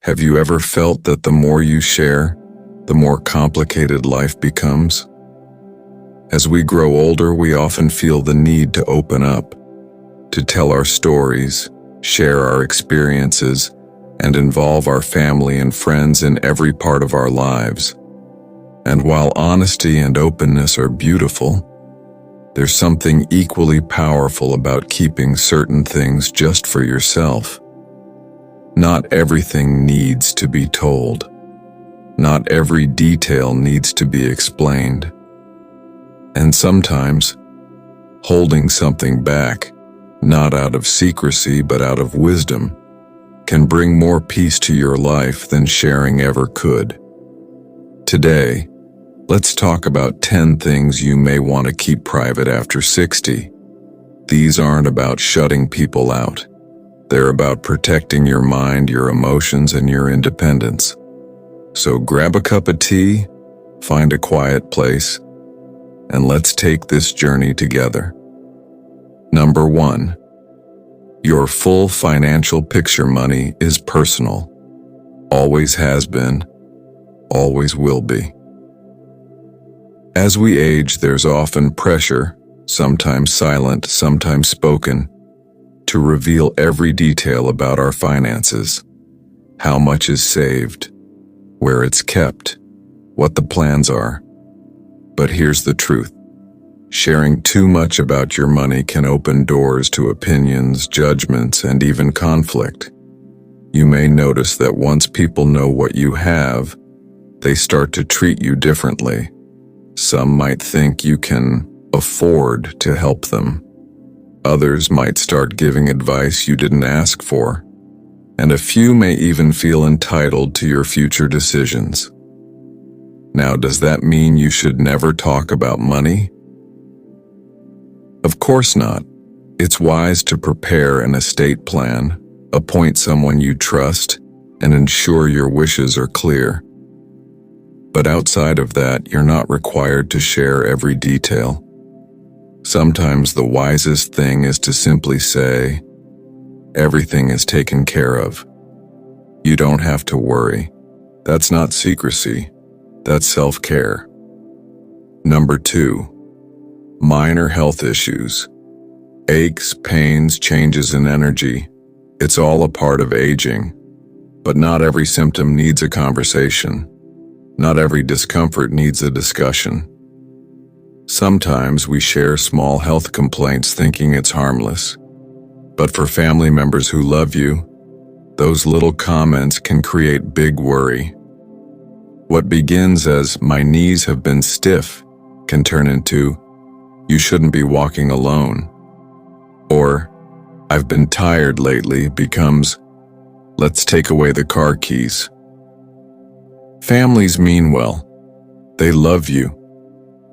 Have you ever felt that the more you share, the more complicated life becomes? As we grow older, we often feel the need to open up, to tell our stories, share our experiences, and involve our family and friends in every part of our lives. And while honesty and openness are beautiful, there's something equally powerful about keeping certain things just for yourself. Not everything needs to be told. Not every detail needs to be explained. And sometimes, holding something back, not out of secrecy but out of wisdom, can bring more peace to your life than sharing ever could. Today, let's talk about 10 things you may want to keep private after 60. These aren't about shutting people out. They're about protecting your mind, your emotions, and your independence. So grab a cup of tea, find a quiet place, and let's take this journey together. Number 1. Your full financial picture. Money is personal. Always has been, always will be. As we age, there's often pressure, sometimes silent, sometimes spoken, to reveal every detail about our finances. How much is saved, where it's kept, what the plans are. But here's the truth. Sharing too much about your money can open doors to opinions, judgments, and even conflict. You may notice that once people know what you have, they start to treat you differently. Some might think you can afford to help them. Others might start giving advice you didn't ask for, and a few may even feel entitled to your future decisions. Now, does that mean you should never talk about money? Of course not. It's wise to prepare an estate plan, appoint someone you trust, and ensure your wishes are clear. But outside of that, you're not required to share every detail. Sometimes the wisest thing is to simply say, everything is taken care of. You don't have to worry. That's not secrecy. That's self-care. Number 2. Minor health issues. Aches, pains, changes in energy. It's all a part of aging. But not every symptom needs a conversation. Not every discomfort needs a discussion. Sometimes we share small health complaints thinking it's harmless. But for family members who love you, those little comments can create big worry. What begins as "my knees have been stiff" can turn into "you shouldn't be walking alone." Or "I've been tired lately" becomes "let's take away the car keys." Families mean well. They love you.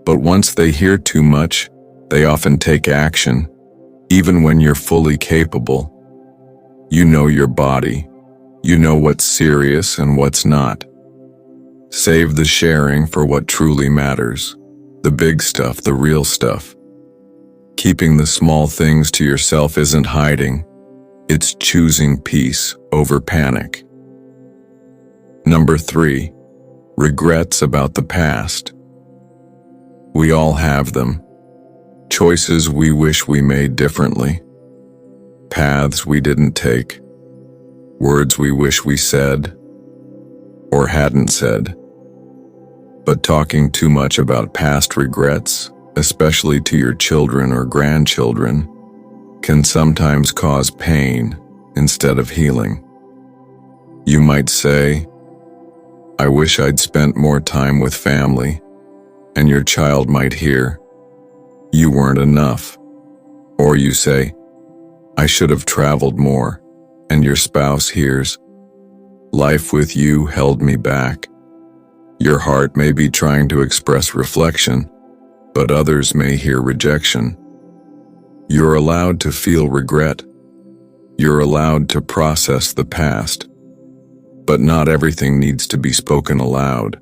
But once they hear too much, they often take action, even when you're fully capable. You know your body. You know what's serious and what's not. Save the sharing for what truly matters. The big stuff, the real stuff. Keeping the small things to yourself isn't hiding. It's choosing peace over panic. Number 3. Regrets about the past. We all have them. Choices we wish we made differently. Paths we didn't take. Words we wish we said or hadn't said. But talking too much about past regrets, especially to your children or grandchildren, can sometimes cause pain instead of healing. You might say, "I wish I'd spent more time with family," and your child might hear, "You weren't enough." Or you say, "I should have traveled more," and your spouse hears, "Life with you held me back." Your heart may be trying to express reflection, but others may hear rejection. You're allowed to feel regret. You're allowed to process the past. But not everything needs to be spoken aloud.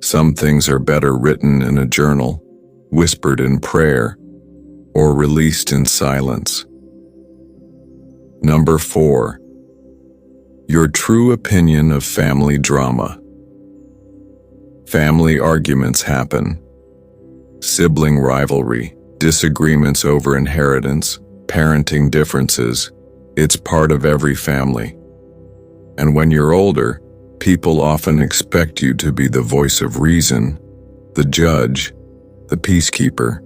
Some things are better written in a journal, whispered in prayer, or released in silence. Number 4. Your true opinion of family drama. Family arguments happen. Sibling rivalry, disagreements over inheritance, parenting differences. It's part of every family. And when you're older, people often expect you to be the voice of reason, the judge, the peacekeeper.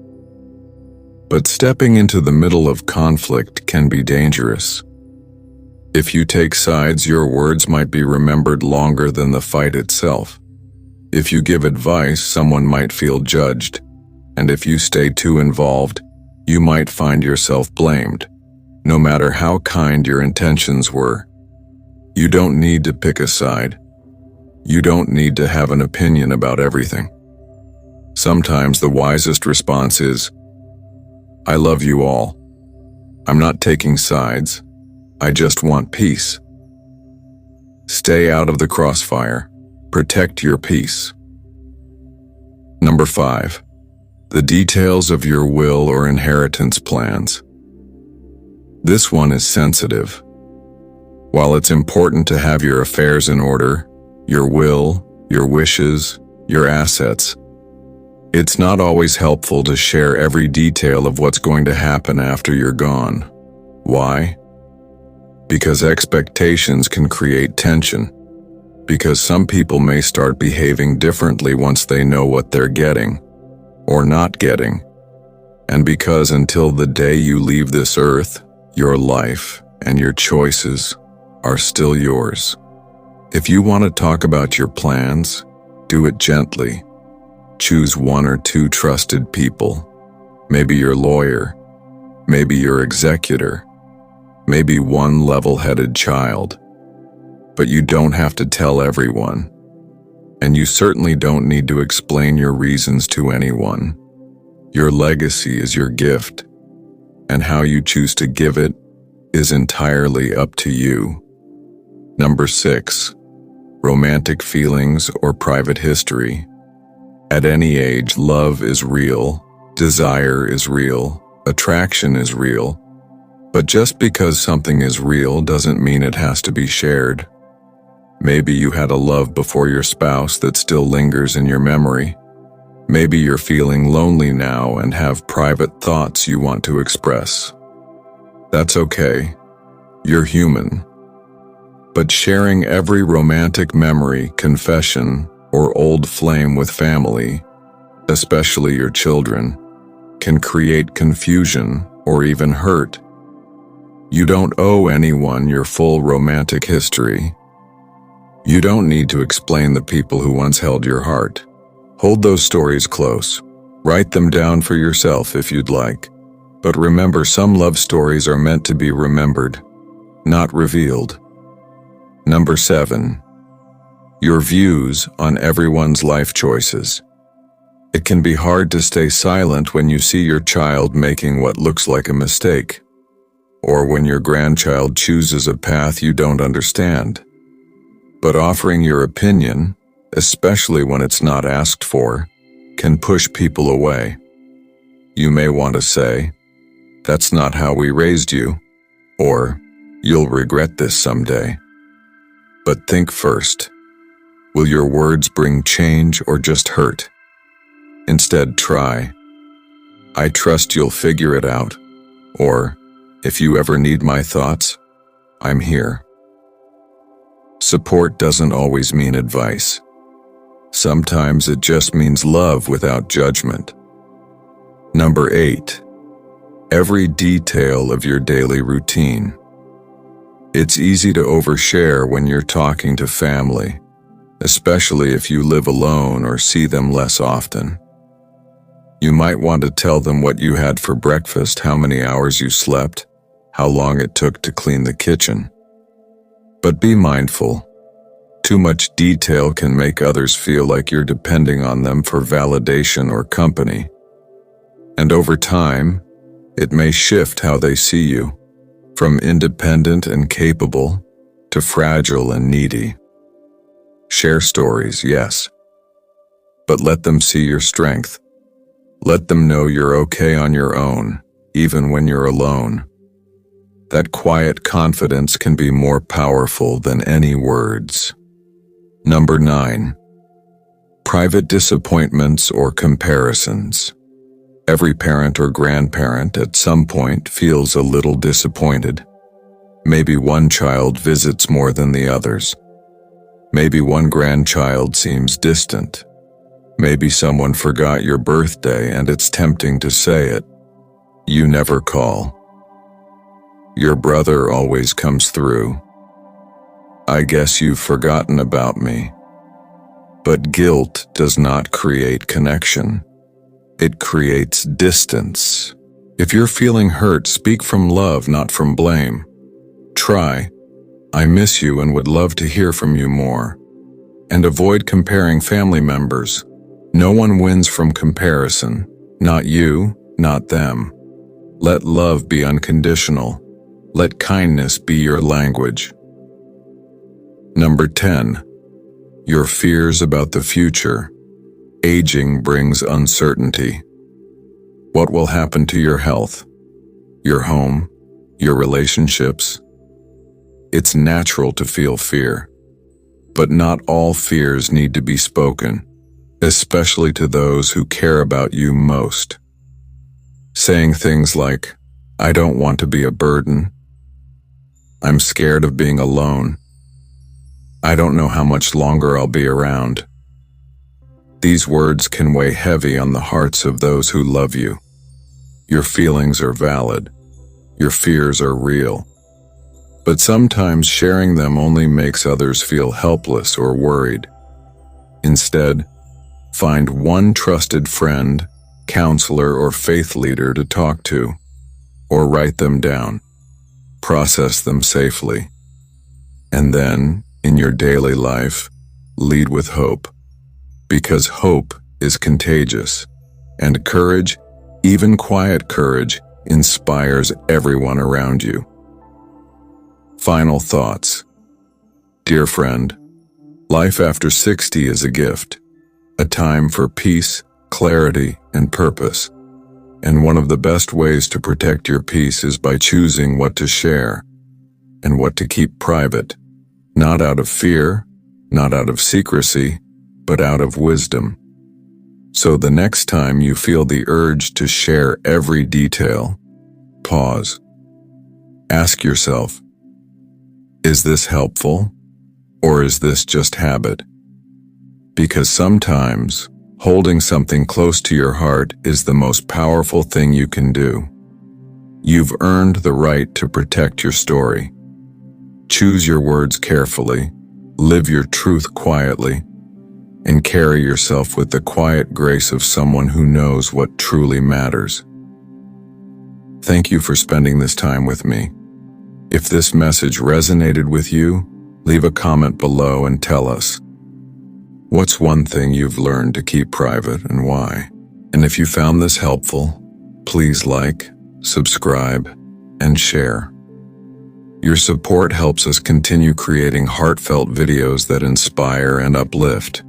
But stepping into the middle of conflict can be dangerous. If you take sides, your words might be remembered longer than the fight itself. If you give advice, someone might feel judged. And if you stay too involved, you might find yourself blamed, no matter how kind your intentions were. You don't need to pick a side. You don't need to have an opinion about everything. Sometimes the wisest response is, I love you all. I'm not taking sides. I just want peace. Stay out of the crossfire. Protect your peace. Number 5. The details of your will or inheritance plans. This one is sensitive. While it's important to have your affairs in order, your will, your wishes, your assets, it's not always helpful to share every detail of what's going to happen after you're gone. Why? Because expectations can create tension. Because some people may start behaving differently once they know what they're getting or not getting. And because until the day you leave this earth, your life and your choices are still yours. If you want to talk about your plans, do it gently. Choose 1 or 2 trusted people. Maybe your lawyer, maybe your executor, maybe one level-headed child. But you don't have to tell everyone. And you certainly don't need to explain your reasons to anyone. Your legacy is your gift, and how you choose to give it is entirely up to you. Number 6. Romantic feelings or private history. At any age, love is real, desire is real, attraction is real. But just because something is real doesn't mean it has to be shared. Maybe you had a love before your spouse that still lingers in your memory. Maybe you're feeling lonely now and have private thoughts you want to express. That's okay. You're human. But sharing every romantic memory, confession, or old flame with family, especially your children, can create confusion or even hurt. You don't owe anyone your full romantic history. You don't need to explain the people who once held your heart. Hold those stories close. Write them down for yourself if you'd like. But remember, some love stories are meant to be remembered, not revealed. Number 7. Your views on everyone's life choices. It can be hard to stay silent when you see your child making what looks like a mistake, or when your grandchild chooses a path you don't understand. But offering your opinion, especially when it's not asked for, can push people away. You may want to say, "That's not how we raised you," or "You'll regret this someday." But think first. Will your words bring change or just hurt? Instead, try, "I trust you'll figure it out," or, "If you ever need my thoughts, I'm here." Support doesn't always mean advice. Sometimes it just means love without judgment. Number 8. Every detail of your daily routine. It's easy to overshare when you're talking to family, especially if you live alone or see them less often. You might want to tell them what you had for breakfast, how many hours you slept, how long it took to clean the kitchen. But be mindful. Too much detail can make others feel like you're depending on them for validation or company. And over time, it may shift how they see you, from independent and capable to fragile and needy. Share stories, yes, but let them see your strength. Let them know you're okay on your own, even when you're alone. That quiet confidence can be more powerful than any words. Number 9. Private disappointments or comparisons. Every parent or grandparent at some point feels a little disappointed. Maybe one child visits more than the others. Maybe one grandchild seems distant. Maybe someone forgot your birthday and it's tempting to say it. You never call. Your brother always comes through. I guess you've forgotten about me. But guilt does not create connection. It creates distance. If you're feeling hurt, speak from love, not from blame. Try, I miss you and would love to hear from you more. And avoid comparing family members. No one wins from comparison. Not you, not them. Let love be unconditional. Let kindness be your language. Number 10. Your fears about the future. Aging brings uncertainty. What will happen to your health, your home, your relationships? It's natural to feel fear, but not all fears need to be spoken, especially to those who care about you most. Saying things like, I don't want to be a burden. I'm scared of being alone. I don't know how much longer I'll be around. These words can weigh heavy on the hearts of those who love you. Your feelings are valid. Your fears are real. But sometimes sharing them only makes others feel helpless or worried. Instead, find one trusted friend, counselor, or faith leader to talk to, or write them down. Process them safely. And then, in your daily life, lead with hope. Because hope is contagious, and courage, even quiet courage, inspires everyone around you. Final thoughts. Dear friend, life after 60 is a gift, a time for peace, clarity, and purpose. And one of the best ways to protect your peace is by choosing what to share and what to keep private, not out of fear, not out of secrecy, but out of wisdom. So the next time you feel the urge to share every detail, pause. Ask yourself, is this helpful, or is this just habit? Because sometimes, holding something close to your heart is the most powerful thing you can do. You've earned the right to protect your story. Choose your words carefully, live your truth quietly, and carry yourself with the quiet grace of someone who knows what truly matters. Thank you for spending this time with me. If this message resonated with you, leave a comment below and tell us. What's one thing you've learned to keep private and why? And if you found this helpful, please like, subscribe, and share. Your support helps us continue creating heartfelt videos that inspire and uplift.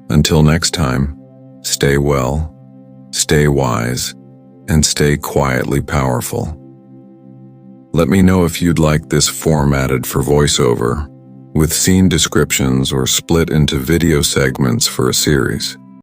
Until next time, stay well, stay wise, and stay quietly powerful. Let me know if you'd like this formatted for voiceover, with scene descriptions or split into video segments for a series.